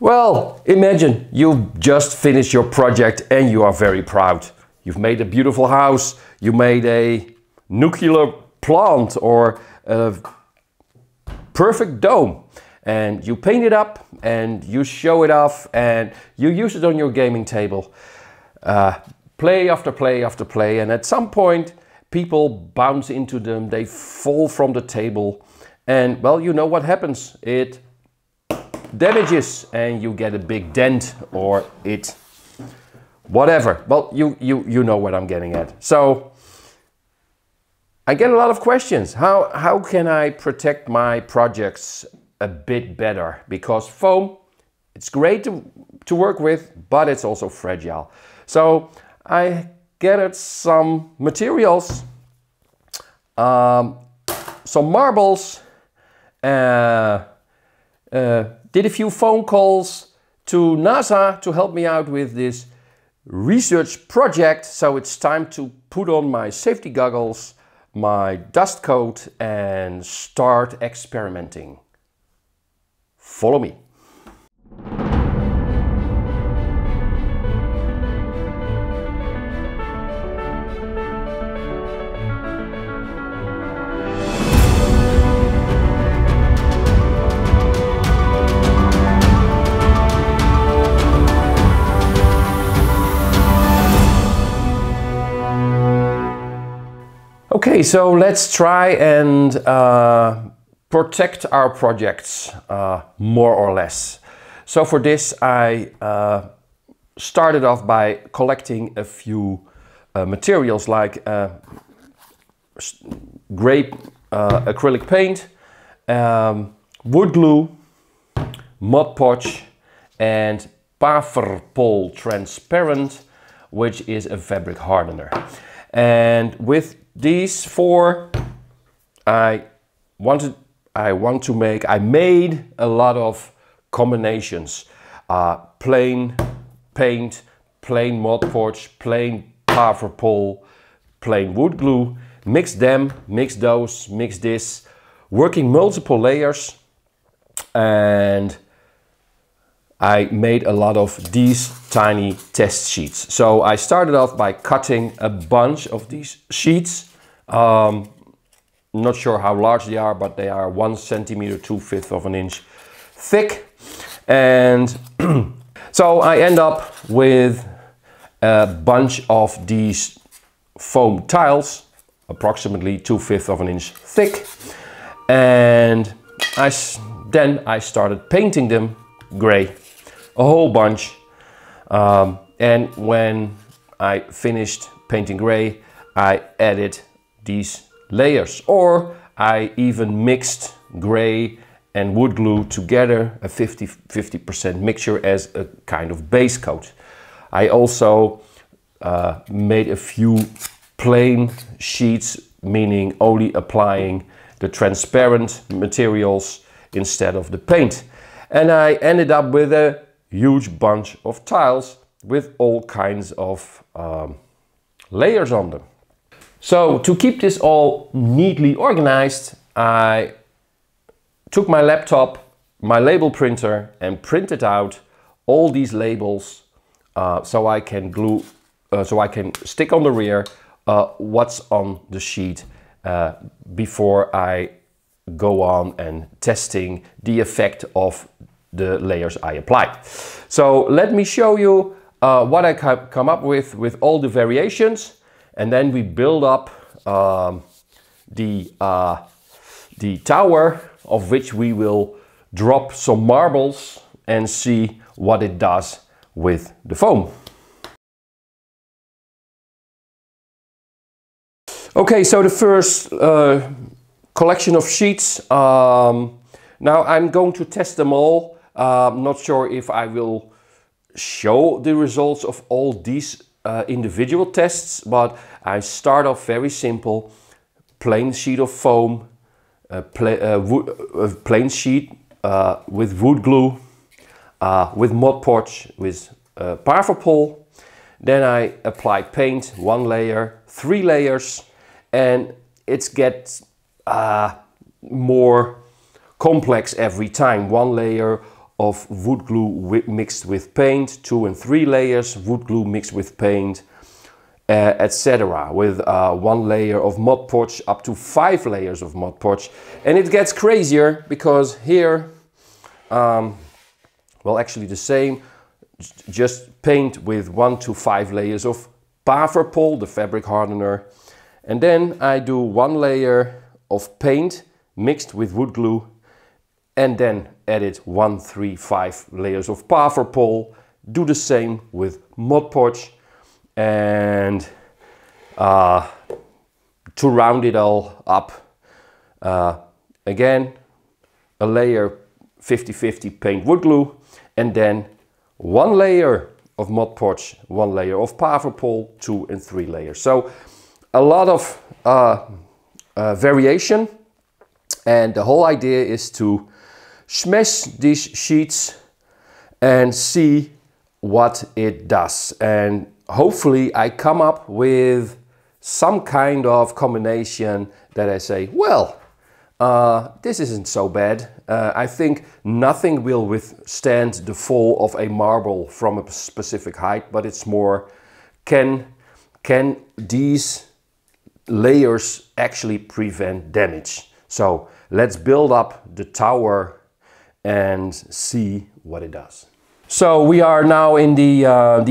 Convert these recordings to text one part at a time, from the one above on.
Well, imagine you've just finished your project and you are very proud. You've made a beautiful house, you made a nuclear plant or a perfect dome, and you paint it up and you show it off and you use it on your gaming table. Play after play after play, and at some point people bounce into them, they fall from the table, and well, you know what happens. It damages and you get a big dent, or it whatever. Well, you know what I'm getting at. So I get a lot of questions. How can I protect my projects a bit better? Because foam, it's great to work with, but it's also fragile. So I gathered some materials, some marbles, did a few phone calls to NASA to help me out with this research project. So it's time to put on my safety goggles, my dust coat, and start experimenting. Follow me. Okay, so let's try and protect our projects more or less. So for this I started off by collecting a few materials like gray acrylic paint, wood glue, Mod Podge, and Paverpol transparent, which is a fabric hardener. And with these four, I made a lot of combinations. Plain paint, plain Mod Podge, plain Paverpol, plain wood glue. Mix them, mix those, mix this, working multiple layers. And I made a lot of these tiny test sheets. So I started off by cutting a bunch of these sheets. Not sure how large they are, but they are 1 centimeter, 2/5 of an inch thick. And so I end up with a bunch of these foam tiles, approximately 2/5 of an inch thick. And then I started painting them gray, a whole bunch. And when I finished painting gray, I added these layers, or I even mixed gray and wood glue together, a 50% mixture as a kind of base coat. I also made a few plain sheets, meaning only applying the transparent materials instead of the paint. And I ended up with a huge bunch of tiles with all kinds of layers on them. So to keep this all neatly organized, I took my laptop, my label printer, and printed out all these labels so I can stick on the rear what's on the sheet before I go on and testing the effect of the layers I applied. So let me show you what I come up with all the variations, and then we build up the tower, of which we will drop some marbles and see what it does with the foam. Okay, so the first collection of sheets. Now I'm going to test them all. Not sure if I will show the results of all these individual tests, but I start off very simple. Plain sheet of foam, plain sheet with wood glue, with Mod Podge, with Paverpol. Then I apply paint, 1 layer, 3 layers, and it gets more complex every time. 1 layer of wood glue mixed with paint, 2 and 3 layers wood glue mixed with paint, etc. With 1 layer of Mod Podge up to 5 layers of Mod Podge. And it gets crazier because here, well, actually the same, just paint with 1 to 5 layers of Paverpol, the fabric hardener. And then I do 1 layer of paint mixed with wood glue, and then edit 1, 3, 5 layers of Paverpol. Do the same with Mod Podge. And to round it all up, again a layer 50-50 paint wood glue, and then 1 layer of Mod Podge, 1 layer of Paverpol, 2 and 3 layers. So a lot of variation, and the whole idea is to smash these sheets and see what it does. And hopefully I come up with some kind of combination that I say, well, this isn't so bad. I think nothing will withstand the fall of a marble from a specific height, but it's more, can these layers actually prevent damage? So let's build up the tower and see what it does. So we are now in the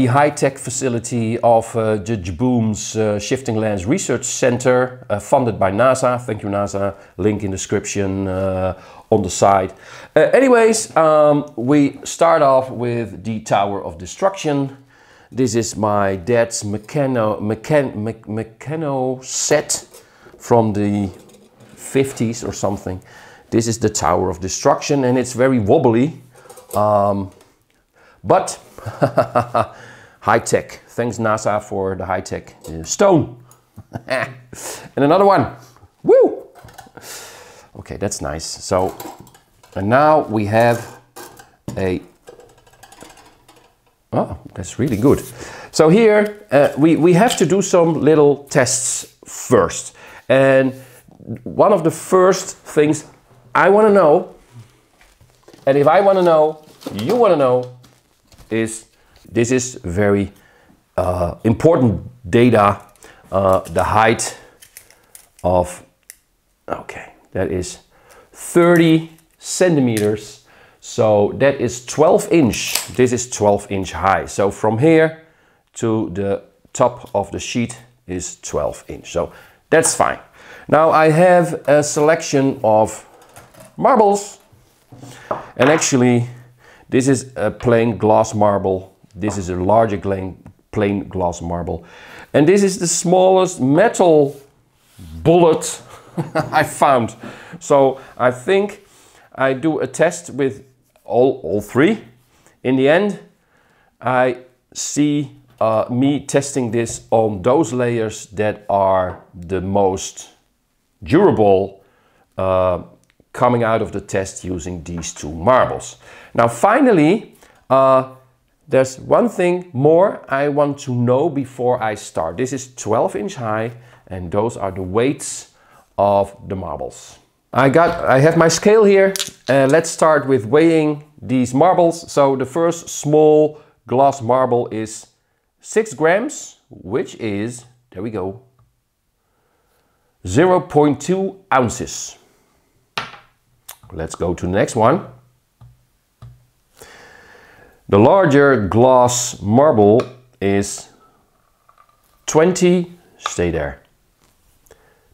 high-tech facility of the Jboom's Shiftinglands Research Center, funded by NASA. Thank you, NASA. Link in description on the side. Anyways, we start off with the Tower of Destruction. This is my dad's mechano set from the 50s or something. This is the Tower of Destruction, and it's very wobbly. But high-tech. Thanks NASA for the high-tech stone. And another one. Woo! Okay, that's nice. So, and now we have a... Oh, that's really good. So here we have to do some little tests first. And one of the first things I want to know, and if I want to know, you want to know, is this is very important data, the height of, okay, that is 30 centimeters. So that is 12 inch. This is 12 inch high. So from here to the top of the sheet is 12 inch. So that's fine. Now I have a selection of marbles, and actually this is a plain glass marble. This is a larger plain glass marble. And this is the smallest metal bullet I found. So I think I do a test with all 3. In the end, I see me testing this on those layers that are the most durable, coming out of the test using these 2 marbles. Now finally, there's one thing more I want to know before I start. This is 12 inch high, and those are the weights of the marbles. I have my scale here. Let's start with weighing these marbles. So the first small glass marble is 6 grams, which is, there we go, 0.2 ounces. Let's go to the next one. The larger glass marble is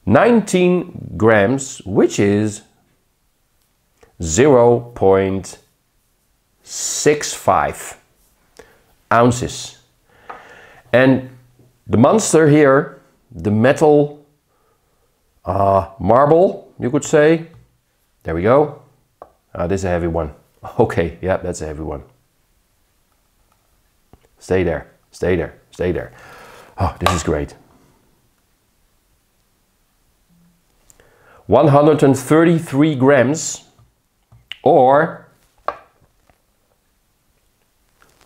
19 grams, which is 0.65 ounces. And the monster here, the metal marble, you could say, there we go. This is a heavy one. Okay, yeah, that's a heavy one. Stay there, stay there, stay there. Oh, this is great. 133 grams, or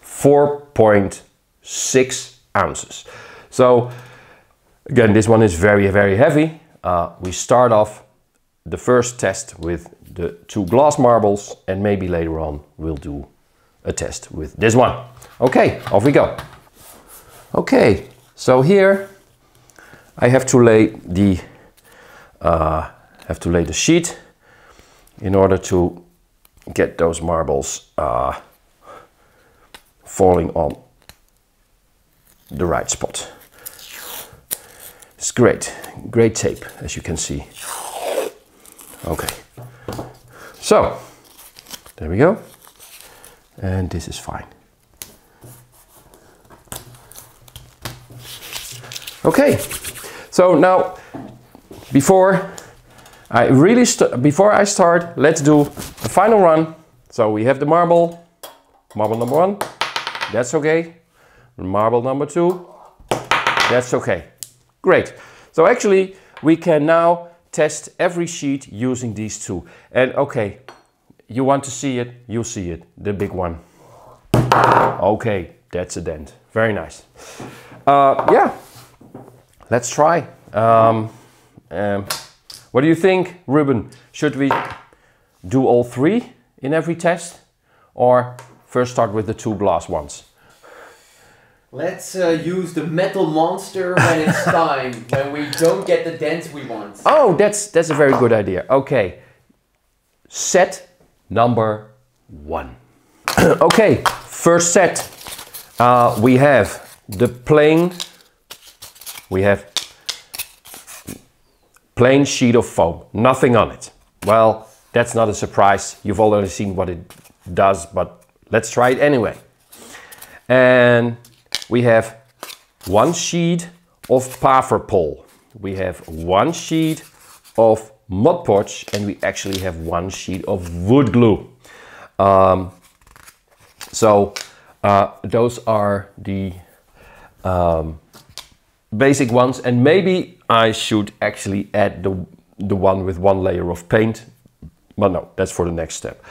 4.6 ounces. So again, this one is very, very heavy. We start off the first test with the 2 glass marbles, and maybe later on we'll do a test with this one. Okay, off we go. Okay, so here I have to lay the sheet in order to get those marbles falling on the right spot. It's great tape, as you can see. Okay, so there we go, and this is fine. Okay, so now before I start, let's do the final run. So we have the marble number 1, that's okay. Marble number 2, that's okay. Great. So actually we can now test every sheet using these 2. And okay, you want to see it, you'll see it, the big one. Okay, that's a dent. Very nice. Yeah, let's try. What do you think, Ruben? Should we do all 3 in every test, or first start with the 2 glass ones? Let's use the metal monster when it's time, when we don't get the dents we want. Oh, that's a very good idea. Okay, set number 1. Okay, first set. We have the plain sheet of foam, nothing on it. Well, that's not a surprise. You've already seen what it does, but let's try it anyway. And we have 1 sheet of Paverpol. We have 1 sheet of Mod Podge, and we actually have 1 sheet of wood glue. Those are the basic ones, and maybe I should actually add the one with 1 layer of paint, but no, that's for the next step.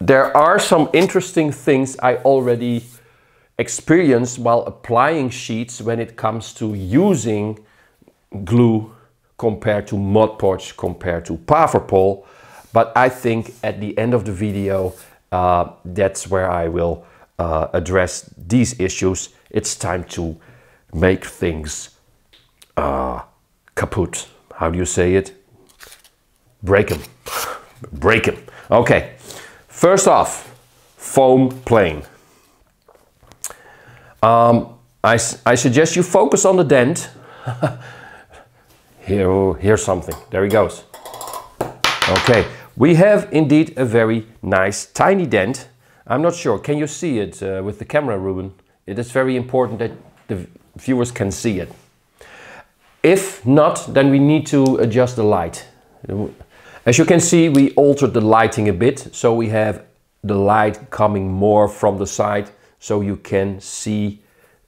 There are some interesting things I already experienced while applying sheets when it comes to using glue compared to Mod Podge, compared to Paverpol, but I think at the end of the video that's where I will address these issues. It's time to make things kaput. How do you say it? Break them. Break them. Okay. First off, foam plane. I suggest you focus on the dent. Here's something. There he goes. Okay. We have indeed a very nice tiny dent. I'm not sure. Can you see it with the camera, Ruben? It is very important that the viewers can see it. If not, then we need to adjust the light. As you can see, we altered the lighting a bit, so we have the light coming more from the side, so you can see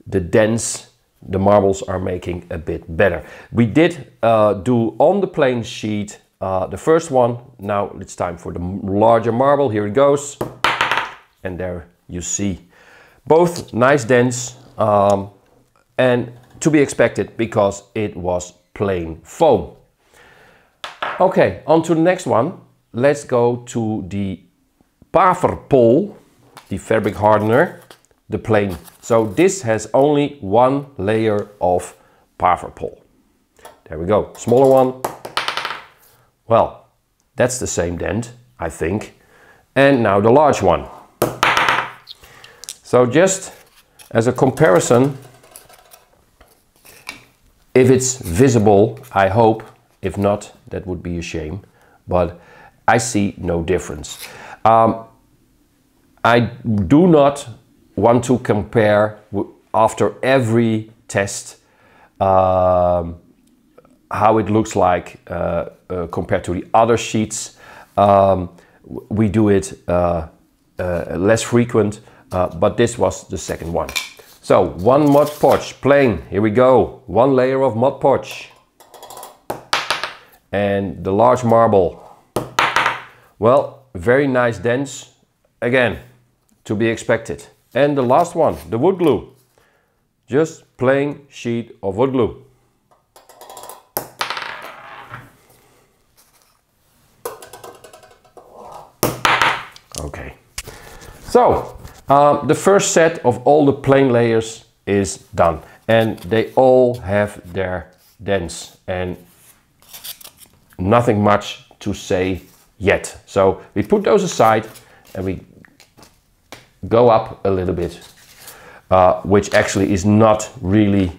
the dents the marbles are making a bit better. We did do on the plain sheet the first one. Now it's time for the larger marble. Here it goes. And there you see both nice dents, and to be expected because it was plain foam. Okay, on to the next one. Let's go to the Paverpol, the fabric hardener, the plain. So this has only 1 layer of Paverpol. There we go, smaller one. Well, that's the same dent, I think. And now the large one. So just as a comparison, if it's visible, I hope. If not, that would be a shame. But I see no difference. I do not want to compare after every test how it looks like compared to the other sheets. We do it less frequent, but this was the second one. So 1 Mod Podge, plain, here we go. 1 layer of Mod Podge. And the large marble. Well, very nice dents, again, to be expected. And the last one, the wood glue. Just plain sheet of wood glue. Okay. So, the first set of all the plane layers is done. And they all have their dents. And nothing much to say yet. So, we put those aside and we go up a little bit. Which actually is not really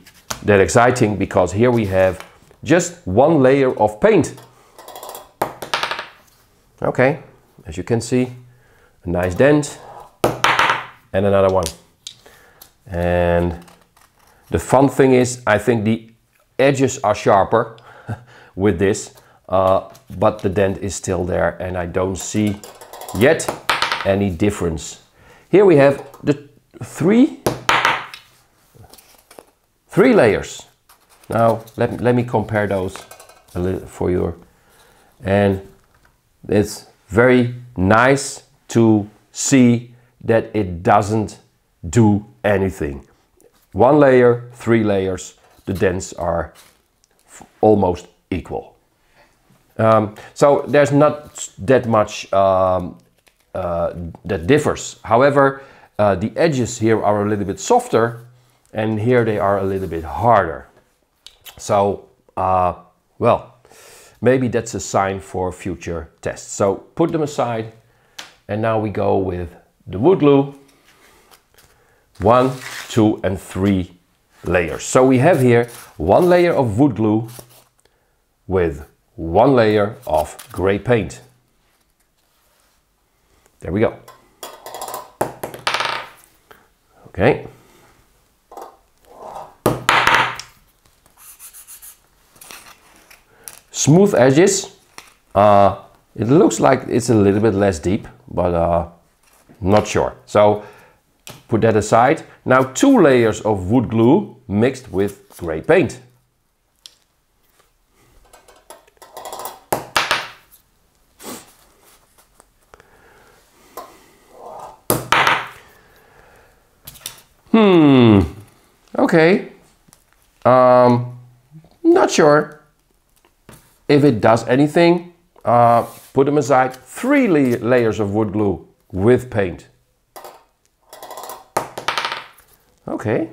that exciting, because here we have just one layer of paint. Okay, as you can see, a nice dent and another one. And the fun thing is, I think the edges are sharper with this, but the dent is still there and I don't see yet any difference. Here we have the three layers. Now let me compare those a little for you. And it's very nice to see that it doesn't do anything. One layer, three layers, the dents are almost equal. So there's not that much that differs. However, the edges here are a little bit softer and here they are a little bit harder. So, well, maybe that's a sign for future tests. So put them aside and now we go with the wood glue. 1, 2 and 3 layers. So we have here one layer of wood glue with one layer of gray paint. There we go. Okay. Smooth edges. It looks like it's a little bit less deep, but not sure. So put that aside. Now 2 layers of wood glue mixed with gray paint. Okay. Not sure if it does anything. Put them aside. 3 layers of wood glue with paint. Okay.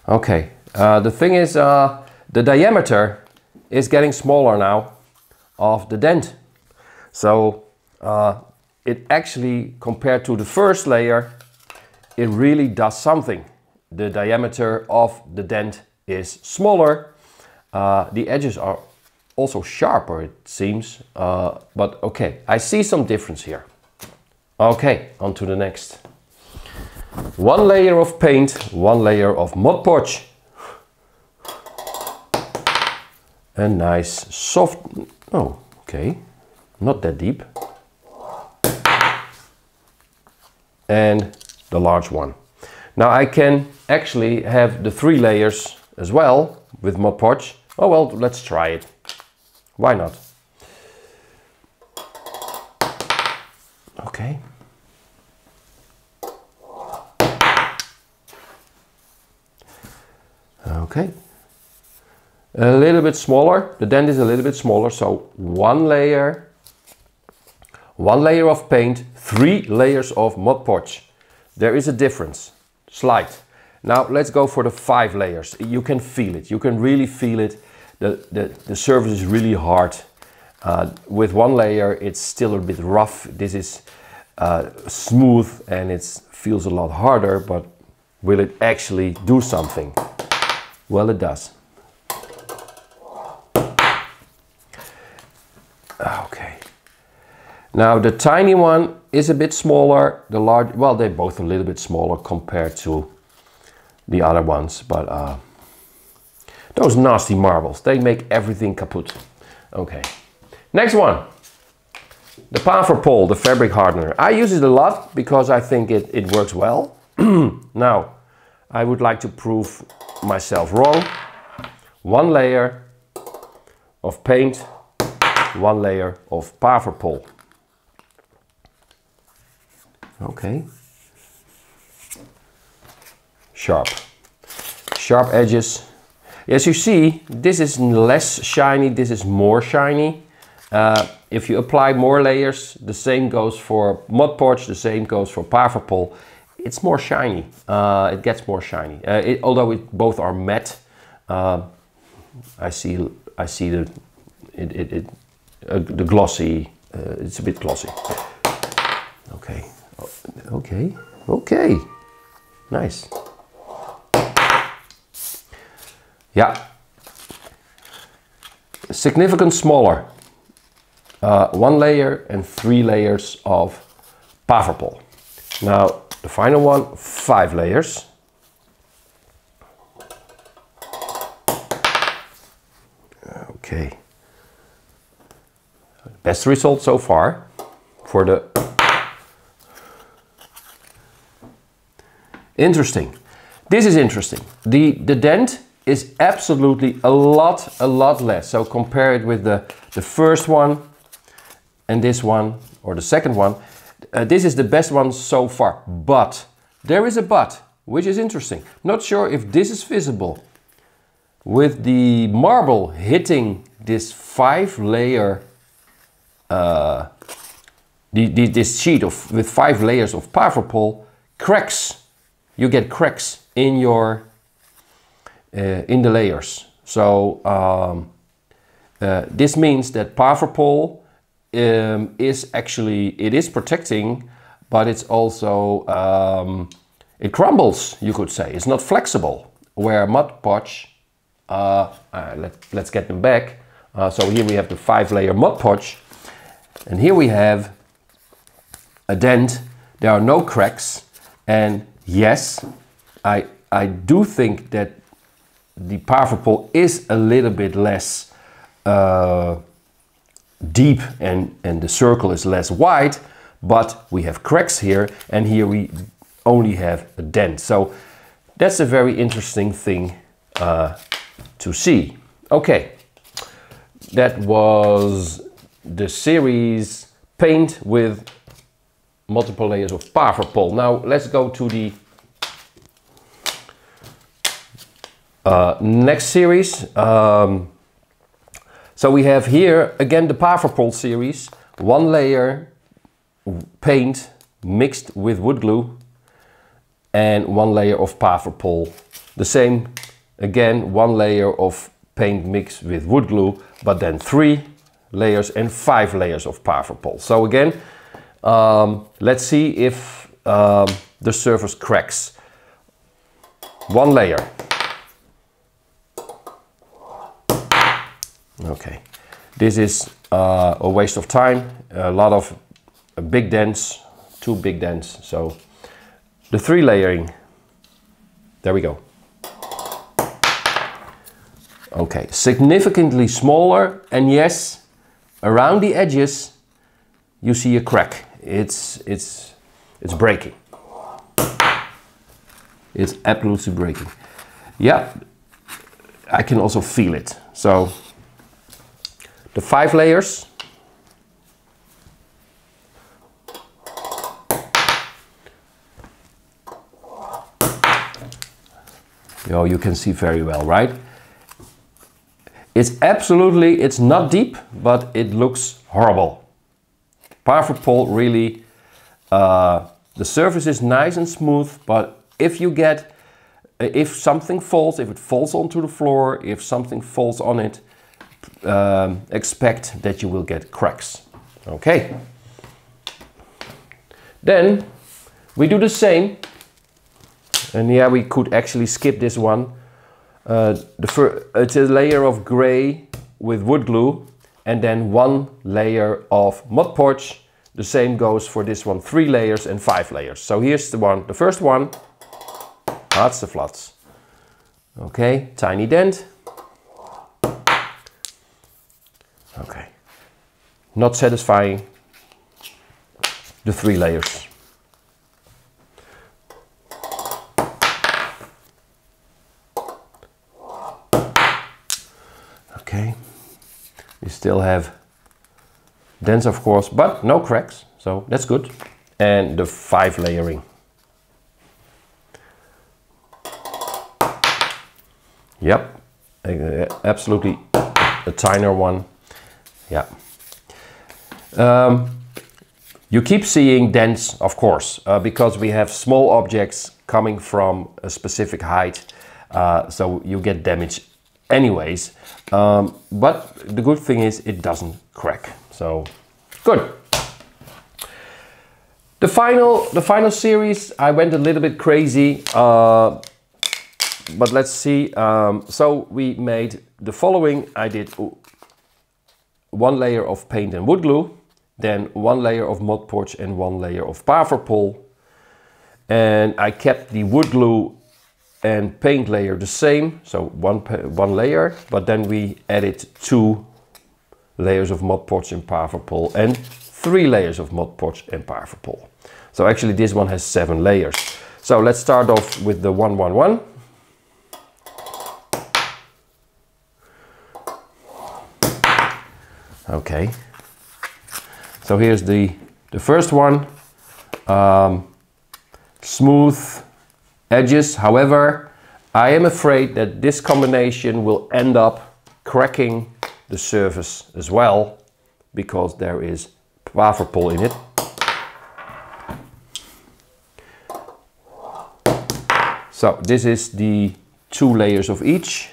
Okay. The thing is, the diameter is getting smaller now of the dent. So it actually, compared to the first layer, it really does something. The diameter of the dent is smaller. The edges are also sharper, it seems. But okay, I see some difference here. Okay, on to the next. 1 layer of paint, 1 layer of Mod Podge. A nice soft, oh, okay, not that deep. And the large one. Now I can actually have the 3 layers as well with Mod Podge. Oh well, let's try it. Why not? Okay. Okay. A little bit smaller. The dent is a little bit smaller, so 1 layer. 1 layer of paint, 3 layers of Mod Podge. There is a difference, slight. Now let's go for the 5 layers. You can feel it, you can really feel it. The surface is really hard. With 1 layer it's still a bit rough. This is smooth and it feels a lot harder, but will it actually do something? Well, it does. Okay. Now the tiny one is a bit smaller, the large, well, they're both a little bit smaller compared to the other ones, but those nasty marbles, they make everything kaput. Okay, next one. The Pole, the fabric hardener. I use it a lot because I think it works well. Now, I would like to prove myself wrong. 1 layer of paint, 1 layer of Pole. Okay. Sharp. Sharp edges. As you see, this is less shiny, this is more shiny. If you apply more layers, the same goes for Mod Podge, the same goes for Paverpol. It's more shiny. It gets more shiny. Although both are matte, I see the glossy. It's a bit glossy. Okay, okay, okay. Nice. Yeah. Significant smaller. 1 layer and 3 layers of Paverpol. Now the final one, 5 layers. Okay. Best result so far for the... Interesting. This is interesting. The dent is absolutely a lot less. So compare it with the first one and this one, or the second one. This is the best one so far, but there is a but, which is interesting. Not sure if this is visible. With the marble hitting this 5-layer, this sheet with 5 layers of Paverpol, cracks. You get cracks in your in the layers. So this means that Paverpol is actually, it is protecting, but it's also it crumbles, you could say. It's not flexible. Where Mod Podge, let's get them back. So here we have the 5-layer Mod Podge, and here we have a dent. There are no cracks, and yes, I do think that the Paverpol is a little bit less deep, and the circle is less wide, but we have cracks here, and here we only have a dent. So that's a very interesting thing to see. Okay, that was the series Paint with multiple layers of Paverpol. Now let's go to the next series. So we have here again the Paverpol series, 1 layer paint mixed with wood glue and 1 layer of Paverpol. The same again, 1 layer of paint mixed with wood glue, but then 3 layers and 5 layers of Paverpol. So again, let's see if the surface cracks. 1 layer. Okay, this is a waste of time, a lot of big dents, 2 big dents. So the 3 layering, there we go. Okay, significantly smaller, and yes, around the edges you see a crack. It's breaking. It's absolutely breaking. Yeah, I can also feel it. So the 5 layers. You can see very well, right? It's absolutely, it's not deep, but it looks horrible. Paverpol really, the surface is nice and smooth, but if you get, if something falls, if it falls onto the floor, if something falls on it, expect that you will get cracks. Okay. Then we do the same, and yeah, we could actually skip this one. It's a layer of gray with wood glue, and then 1 layer of Mod Podge. The same goes for this one, 3 layers and 5 layers. So here's the first one. That's the flats. Okay, tiny dent. Okay, not satisfying. The 3 layers. Okay, we still have dents, of course, but no cracks, so that's good. And the 5 layering. Yep, absolutely a tinier one. Yeah. You keep seeing dents, of course, because we have small objects coming from a specific height, so you get damage anyways. But the good thing is it doesn't crack, so good. The final series, I went a little bit crazy, but let's see. So we made the following. I did one layer of paint and wood glue, then one layer of Mod Podge and one layer of Powerpole. And I kept the wood glue and paint layer the same, so one layer, but then we added 2 layers of Mod Podge and Powerpole and 3 layers of Mod Podge and Powerpole. So actually this one has 7 layers. So let's start off with the 111. Okay, so here's the first one. Smooth edges. However, I am afraid that this combination will end up cracking the surface as well, because there is Powerpole in it. So this is the 2 layers of each.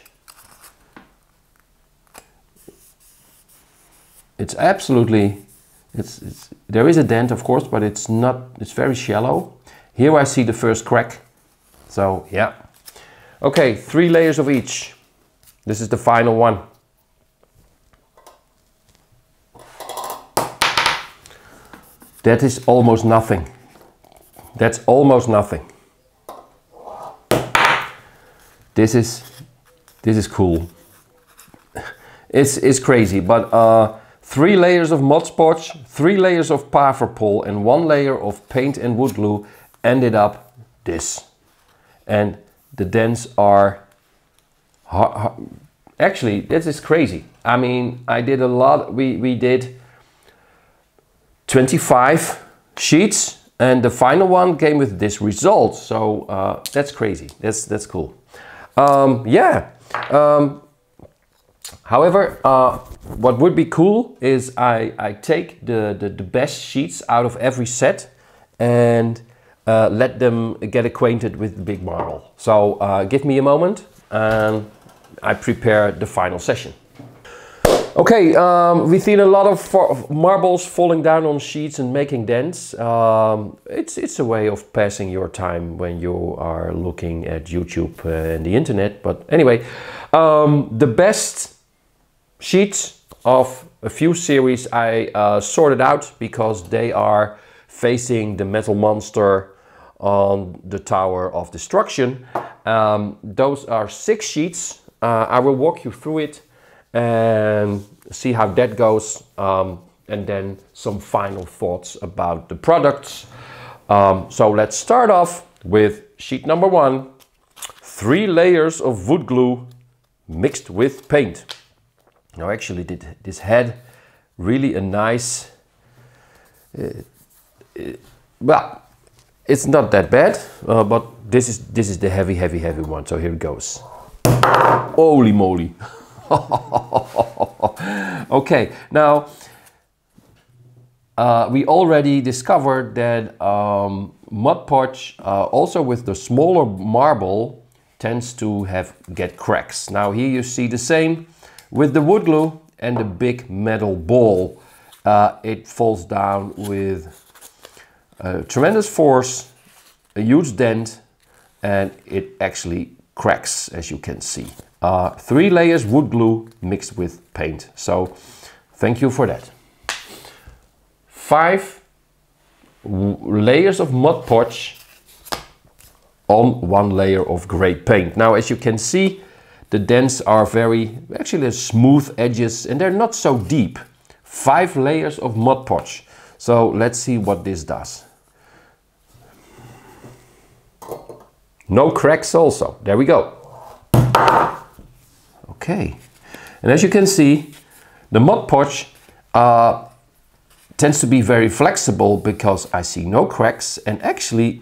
It's absolutely, there is a dent of course, but it's very shallow. Here I see the first crack. So yeah. Okay, 3 layers of each. This is the final one. That is almost nothing. That's almost nothing. This is cool. It's crazy, but 3 layers of Mod Podge, 3 layers of Powerpole and 1 layer of paint and wood glue ended up this. And the dents are actually, this is crazy. I mean, I did a lot. We did 25 sheets and the final one came with this result. So that's crazy. That's cool. Yeah. However, what would be cool is I take the best sheets out of every set and let them get acquainted with the big marble. So give me a moment and I prepare the final session. Okay, we've seen a lot of marbles falling down on sheets and making dents. It's a way of passing your time when you are looking at YouTube and the internet. But anyway, the best sheets of a few series I sorted out because they are facing the metal monster on the Tower of Destruction. Those are 6 sheets. I will walk you through it and see how that goes, and then some final thoughts about the products. So let's start off with sheet number 1, 3 layers of wood glue mixed with paint. Now actually this had really a nice, well, it's not that bad, but this is the heavy one. So here it goes. Holy moly. Okay, now we already discovered that Mod Podge, also with the smaller marble, tends to get cracks. Now here you see the same with the wood glue and the big metal ball. It falls down with tremendous force, a huge dent, and it actually cracks, as you can see. 3 layers wood glue mixed with paint. So thank you for that. 5 layers of Mod Podge on 1 layer of gray paint. Now as you can see, the dents are actually smooth edges and they're not so deep. 5 layers of Mod Podge. So let's see what this does. No cracks also. There we go. Okay. And as you can see, the Mod Podge tends to be very flexible because I see no cracks. And actually,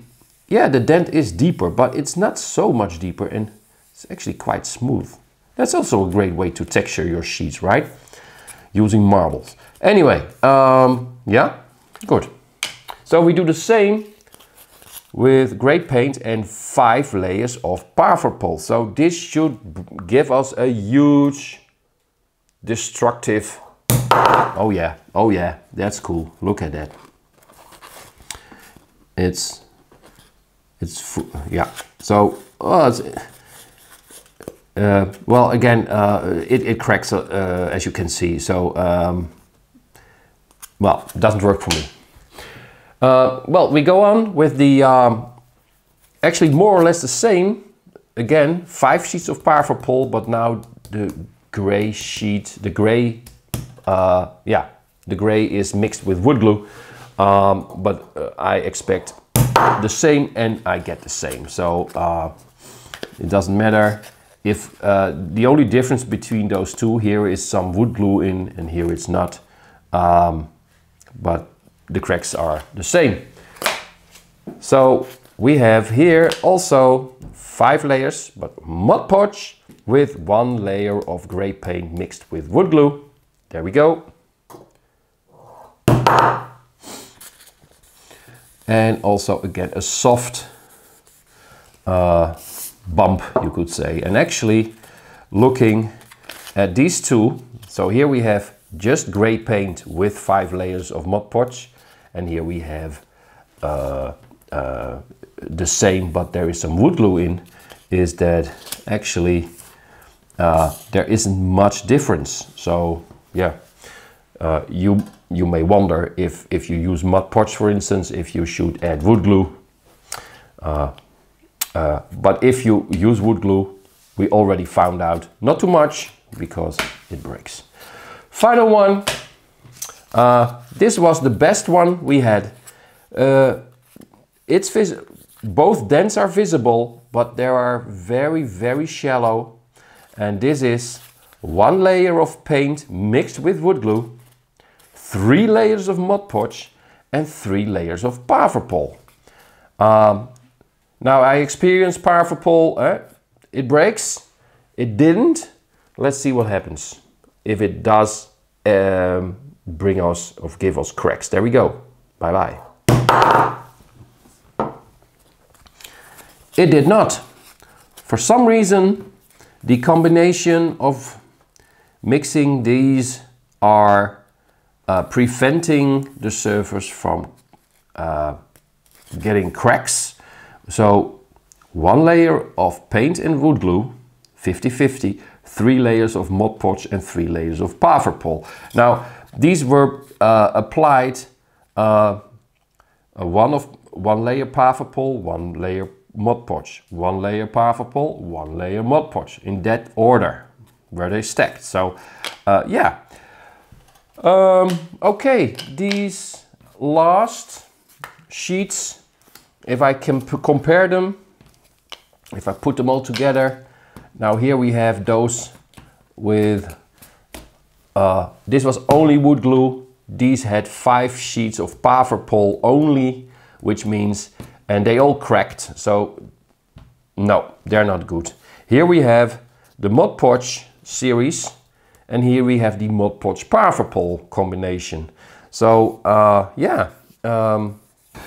yeah, the dent is deeper, but it's not so much deeper and it's actually quite smooth. That's also a great way to texture your sheets, right? Using marbles. Anyway, yeah, good. So we do the same with grey paint and 5 layers of Parfapol. So this should give us a huge destructive. Oh yeah, that's cool. Look at that. Yeah. So well, again, it cracks as you can see. So well, it doesn't work for me. Well, we go on with the actually more or less the same. Again, 5 sheets of Parfapol, but now the gray sheet, the gray, yeah, the gray is mixed with wood glue. But I expect the same and I get the same. So it doesn't matter if the only difference between those two, here is some wood glue in and here it's not. But the cracks are the same. So we have here also 5 layers, but Mod Podge with 1 layer of gray paint mixed with wood glue. There we go. And also again a soft bump, you could say. And actually looking at these two, so here we have just gray paint with 5 layers of Mod Podge, and here we have the same, but there is some wood glue in, is that actually there isn't much difference. So yeah, you may wonder if you use Mod Podge, for instance, if you should add wood glue. But if you use wood glue, we already found out not too much because it breaks. Final one. This was the best one we had. Both dents are visible, but they are very, very shallow. And this is 1 layer of paint mixed with wood glue, 3 layers of Mod Podge, and 3 layers of Parfapol. Now I experienced Parfapol. It breaks. It didn't. Let's see what happens if it does bring us or give us cracks. There we go. Bye bye. It did not. For some reason, the combination of mixing these are preventing the surface from getting cracks. So 1 layer of paint and wood glue, 50-50, 3 layers of Mod Podge and 3 layers of Parfapol. Now these were applied 1 layer Parfapol, 1 layer Mod Podge, 1 layer Parfapol, 1 layer Mod Podge, in that order where they stacked. So yeah. Okay, these last sheets, if I can compare them, if I put them all together, now here we have those with, this was only wood glue. These had 5 sheets of Parfapol only, which means, and they all cracked. So no, they're not good. Here we have the Mod Podge series, and here we have the Mod Podge Parfapol combination. So yeah.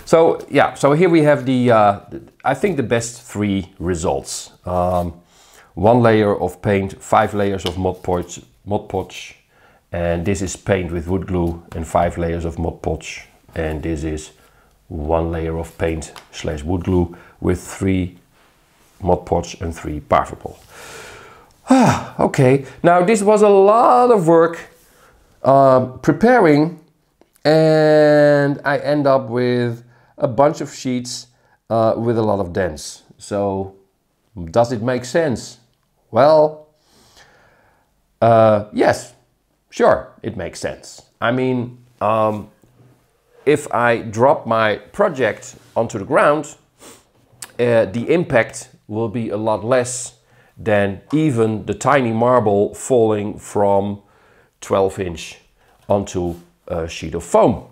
So here we have the, I think the best 3 results. 1 layer of paint, 5 layers of Mod Podge, and this is paint with wood glue, and 5 layers of Mod Podge, and this is 1 layer of paint / wood glue with 3 Mod Podge and 3 Parfapol. Okay, now this was a lot of work preparing, and I end up with a bunch of sheets with a lot of dents. So does it make sense? Well, yes, sure, it makes sense. I mean, if I drop my project onto the ground, the impact will be a lot less than even the tiny marble falling from 12-inch onto a sheet of foam.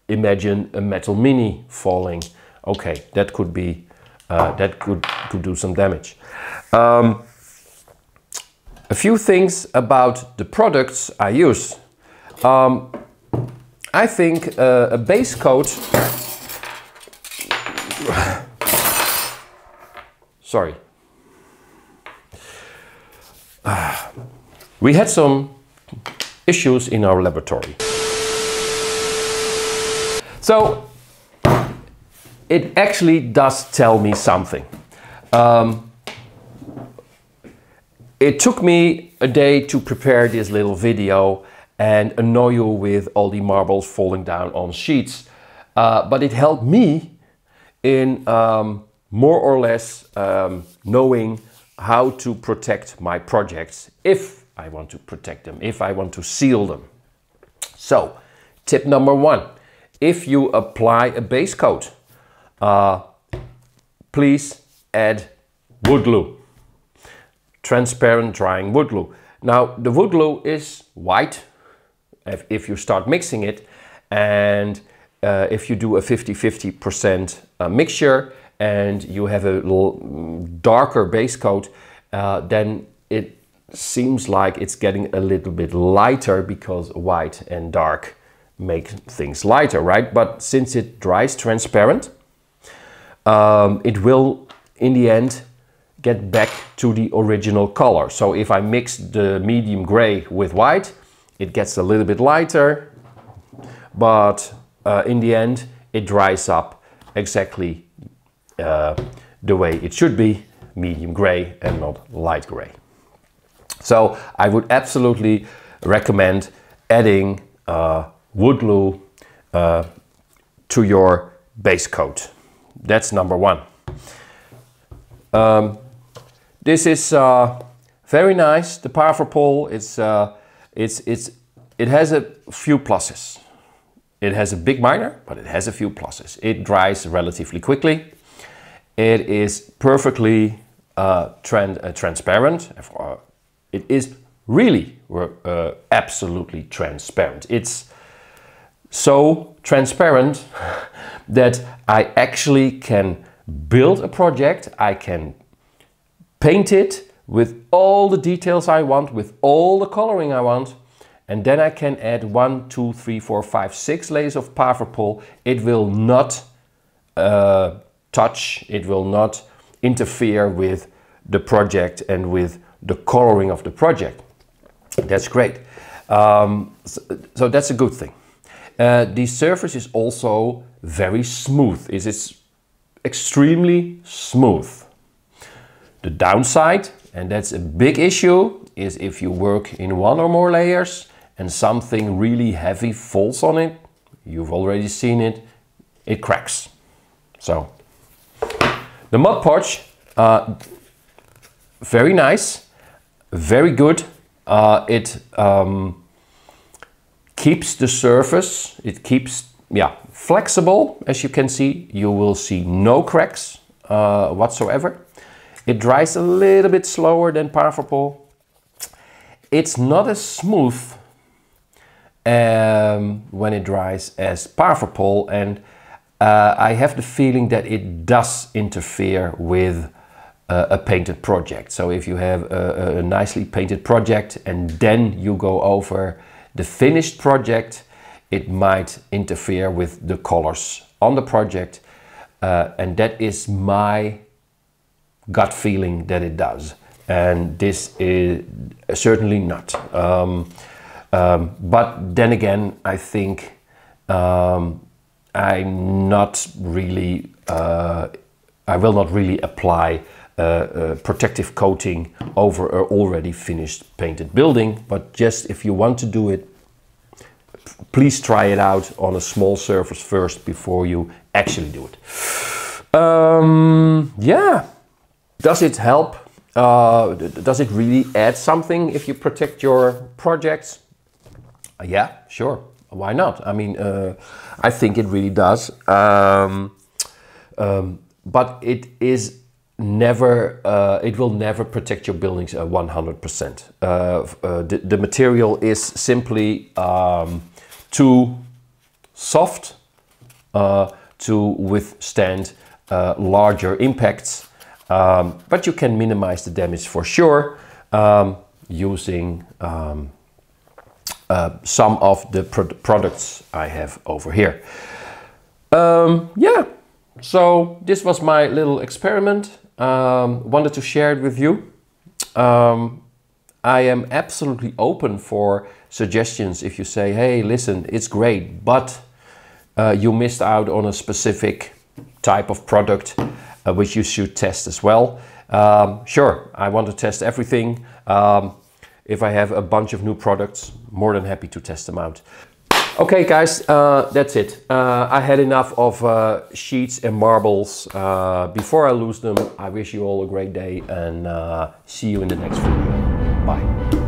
Imagine a metal mini falling. Okay, that could be, that could do some damage. A few things about the products I use. I think a base coat, sorry, we had some issues in our laboratory. So it actually does tell me something. It took me a day to prepare this little video and annoy you with all the marbles falling down on sheets. But it helped me in more or less knowing how to protect my projects if I want to protect them, if I want to seal them. So, tip number 1, if you apply a base coat, please add wood glue. Transparent drying wood glue. Now the wood glue is white if you start mixing it, and if you do a 50-50% mixture and you have a little darker base coat, then it seems like it's getting a little bit lighter because white and dark make things lighter, right? But since it dries transparent, it will in the end get back to the original color. So if I mix the medium gray with white, it gets a little bit lighter, but in the end it dries up exactly the way it should be, medium gray and not light gray. So I would absolutely recommend adding wood glue to your base coat. That's number 1. This is very nice. The power pole, it has a few pluses. It has a big minor, but it has a few pluses. It dries relatively quickly. It is perfectly transparent. It is really absolutely transparent. It's so transparent that I actually can build a project. I can paint it with all the details I want, with all the coloring I want, and then I can add 1, 2, 3, 4, 5, 6 layers of parfopol. It will not touch, it will not interfere with the project and with the coloring of the project. That's great. So that's a good thing. The surface is also very smooth. It is extremely smooth. The downside, and that's a big issue, is if you work in 1 or more layers and something really heavy falls on it, you've already seen it, it cracks. So the Mod Podge, very nice, very good. It keeps the surface, it keeps flexible. As you can see, you will see no cracks whatsoever. It dries a little bit slower than parfopol. It's not as smooth when it dries as parfopol, and I have the feeling that it does interfere with a painted project. So if you have a nicely painted project and then you go over the finished project, it might interfere with the colors on the project, and that is my gut feeling that it does, and this is certainly not. But then again, I think I'm not really, I will not really apply a protective coating over an already finished painted building, but just if you want to do it, please try it out on a small surface first before you actually do it. Yeah. Does it help? Does it really add something if you protect your projects? Yeah, sure. Why not? I mean, I think it really does. But it is never, it will never protect your buildings 100%. The material is simply too soft to withstand larger impacts. But you can minimize the damage for sure. using some of the products I have over here. Yeah, so this was my little experiment. Wanted to share it with you. I am absolutely open for suggestions. If you say, hey, listen, it's great, but you missed out on a specific type of product which you should test as well. Sure, I want to test everything. If I have a bunch of new products, more than happy to test them out. Okay guys, that's it. I had enough of sheets and marbles. Before I lose them, I wish you all a great day and see you in the next video. Bye.